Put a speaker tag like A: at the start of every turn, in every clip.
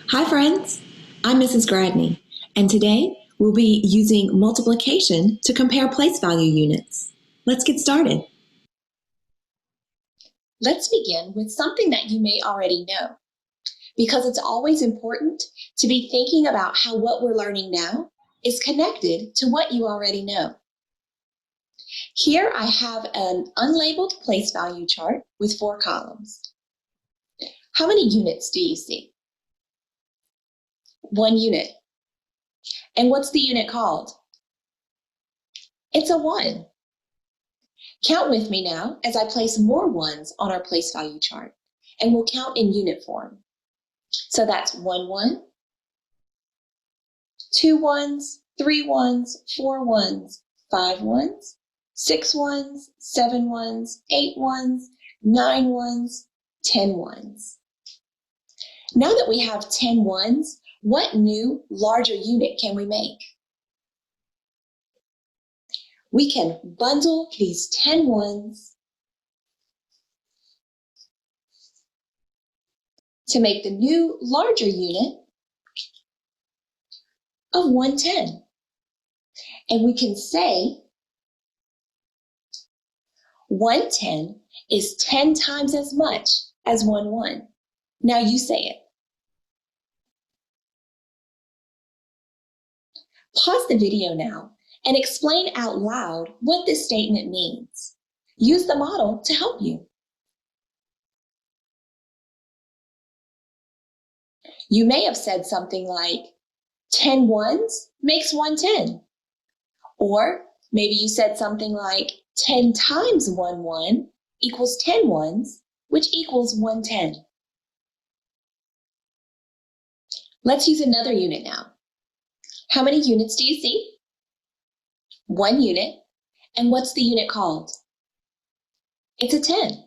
A: Hi friends, I'm Mrs. Gradney, and today we'll be using multiplication to compare place value units. Let's get started. Let's begin with something that you may already know, because it's always important to be thinking about how what we're learning now is connected to what you already know. Here I have an unlabeled place value chart with 4 columns. How many units do you see? 1 unit. And what's the unit called? It's a 1. Count with me now as I place more ones on our place value chart, and we'll count in unit form. So that's 1 1, 2 ones, 3 ones, 4 ones, 5 ones, 6 ones, 7 ones, 8 ones, 9 ones, 10 ones. Now that we have 10 ones, what new larger unit can we make? We can bundle these 10 ones to make the new larger unit of 110. And we can say 110 is 10 times as much as 1 1. Now you say it. Pause the video now and explain out loud what this statement means. Use the model to help you. You may have said something like 10 ones makes 110. Or maybe you said something like 10 times 1 1 equals 10 ones, which equals 110. Let's use another unit now. How many units do you see? 1 unit. And what's the unit called? It's a 10.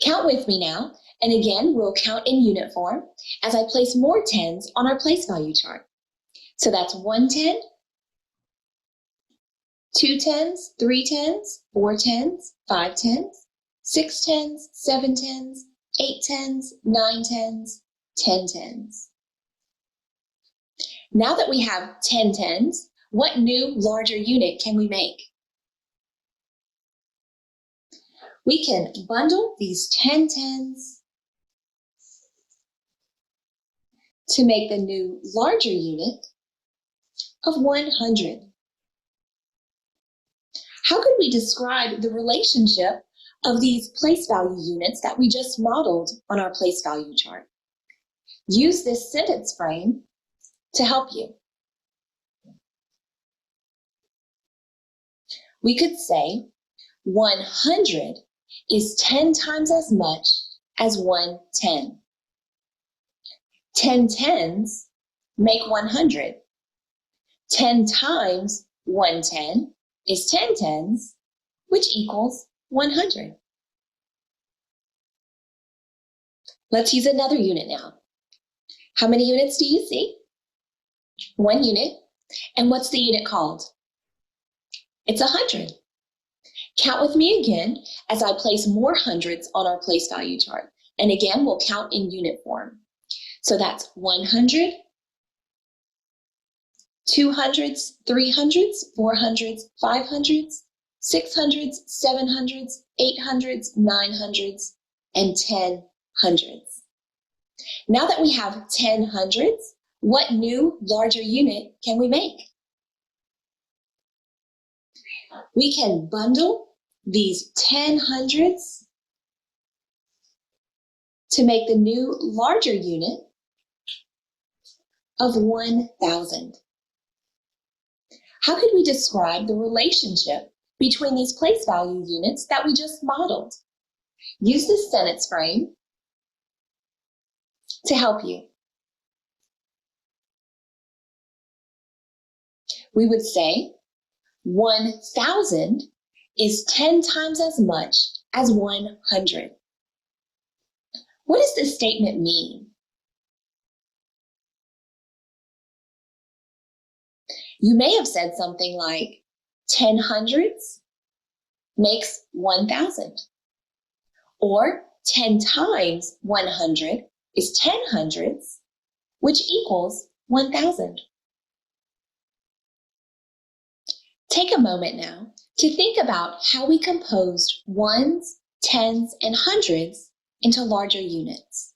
A: Count with me now, and again, we'll count in unit form as I place more 10s on our place value chart. So that's 1 10, 2 10s, 3 10s, 4 10s, 5 10s, 6 10s, 7 10s, 8 10s, 9 10s, 10 10s. Now that we have 10 10s, what new larger unit can we make? We can bundle these 10 10s to make the new larger unit of 100. How could we describe the relationship of these place value units that we just modeled on our place value chart? Use this sentence frame to help you. We could say 100 is 10 times as much as 110. 10 10s make 100. 10 times 110 is 10 10s, which equals 100. Let's use another unit now. How many units do you see? 1 unit. And what's the unit called? It's 100. Count with me again as I place more hundreds on our place value chart. And again, we'll count in unit form. So that's 100, 200s, 300s, 400s, 500s, 600s, 700s, 800s, 900s, and 10 hundreds. Now that we have 10 hundreds, what new larger unit can we make? We can bundle these 10 hundreds to make the new larger unit of 1,000. How could we describe the relationship between these place value units that we just modeled? Use this sentence frame to help you. We would say 1,000 is 10 times as much as 100. What does this statement mean? You may have said something like 10 hundreds makes 1,000. Or 10 times 100 is 10 hundreds, which equals 1,000. Take a moment now to think about how we composed ones, tens, and hundreds into larger units.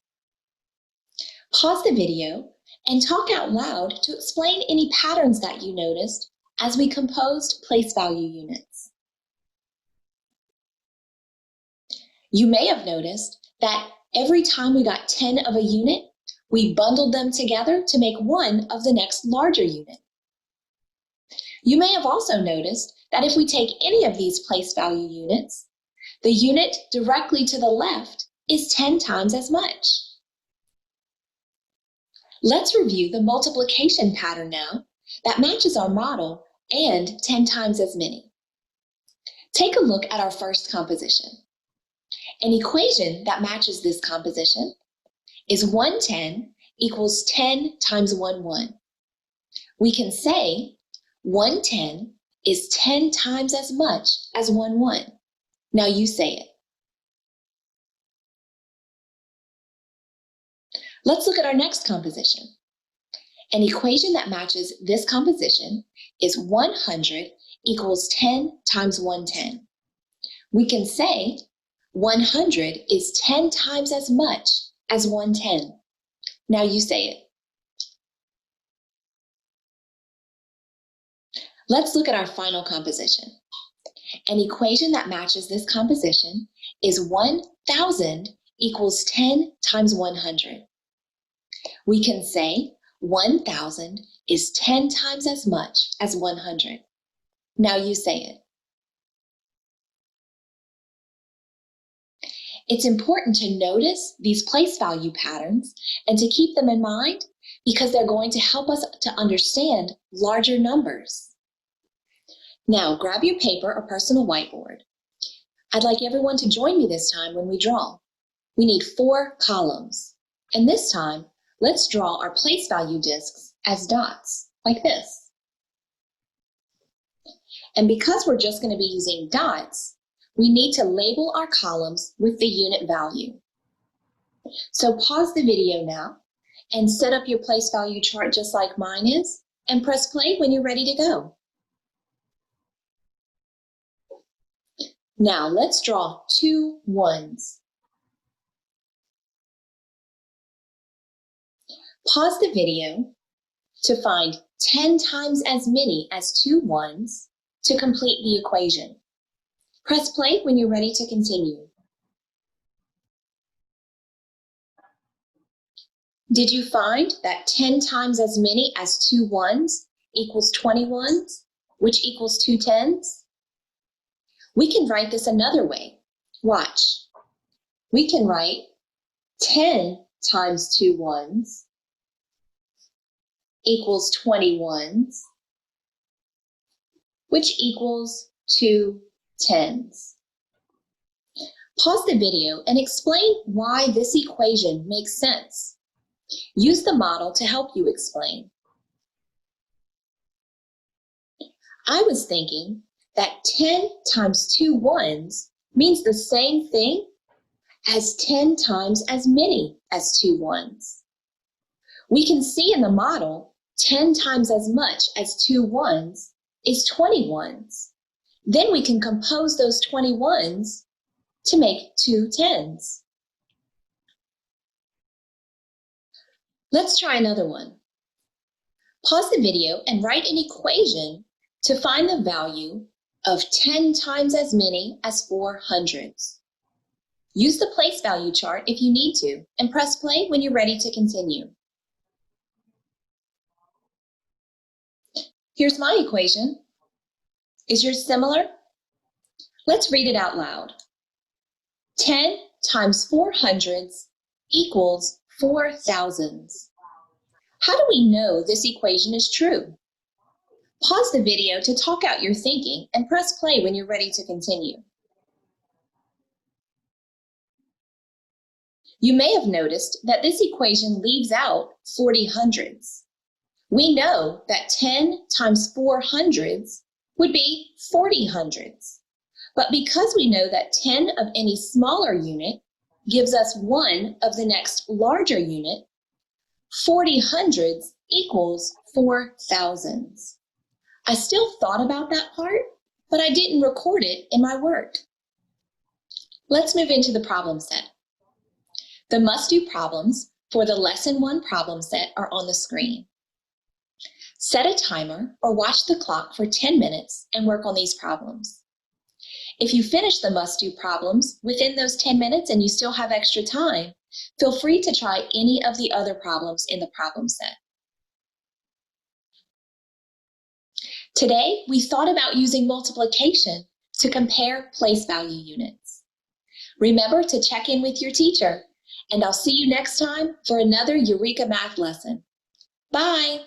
A: Pause the video and talk out loud to explain any patterns that you noticed as we composed place value units. You may have noticed that every time we got 10 of a unit, we bundled them together to make one of the next larger unit. You may have also noticed that if we take any of these place value units, the unit directly to the left is 10 times as much. Let's review the multiplication pattern now that matches our model and 10 times as many. Take a look at our first composition. An equation that matches this composition is 110 equals 10 times 1, 1. We can say 110 is 10 times as much as 1, 1. Now you say it. Let's look at our next composition. An equation that matches this composition is 100 equals 10 times 110. We can say 100 is 10 times as much as 110. Now you say it. Let's look at our final composition. An equation that matches this composition is 1,000 equals 10 times 100. We can say 1,000 is 10 times as much as 100. Now you say it. It's important to notice these place value patterns and to keep them in mind because they're going to help us to understand larger numbers. Now grab your paper or personal whiteboard. I'd like everyone to join me this time when we draw. We need 4 columns, and this time let's draw our place value discs as dots, like this. And because we're just going to be using dots, we need to label our columns with the unit value. So pause the video now and set up your place value chart just like mine is, and press play when you're ready to go. Now let's draw 2 ones. Pause the video to find 10 times as many as 2 ones to complete the equation. Press play when you're ready to continue. Did you find that 10 times as many as 2 ones equals 20 ones, which equals 2 tens? We can write this another way. Watch. We can write 10 times 2 ones equals 20 ones, which equals 2 tens. Pause the video and explain why this equation makes sense. Use the model to help you explain. I was thinking that 10 times 2 ones means the same thing as 10 times as many as 2 ones. We can see in the model 10 times as much as 2 ones is 20 ones. Then we can compose those 20 ones to make 2 tens. Let's try another one. Pause the video and write an equation to find the value of 10 times as many as 4 hundredths. Use the place value chart if you need to, and press play when you're ready to continue. Here's my equation. Is yours similar? Let's read it out loud. 10 times 4 hundredths equals 4 thousandths. How do we know this equation is true? Pause the video to talk out your thinking and press play when you're ready to continue. You may have noticed that this equation leaves out 40 hundredths. We know that 10 times 4 hundredths would be 40 hundredths. But because we know that 10 of any smaller unit gives us 1 of the next larger unit, 40 hundreds equals 4 thousands. I still thought about that part, but I didn't record it in my work. Let's move into the problem set. The must-do problems for the Lesson 1 problem set are on the screen. Set a timer or watch the clock for 10 minutes and work on these problems. If you finish the must-do problems within those 10 minutes and you still have extra time, feel free to try any of the other problems in the problem set. Today, we thought about using multiplication to compare place value units. Remember to check in with your teacher, and I'll see you next time for another Eureka Math lesson. Bye!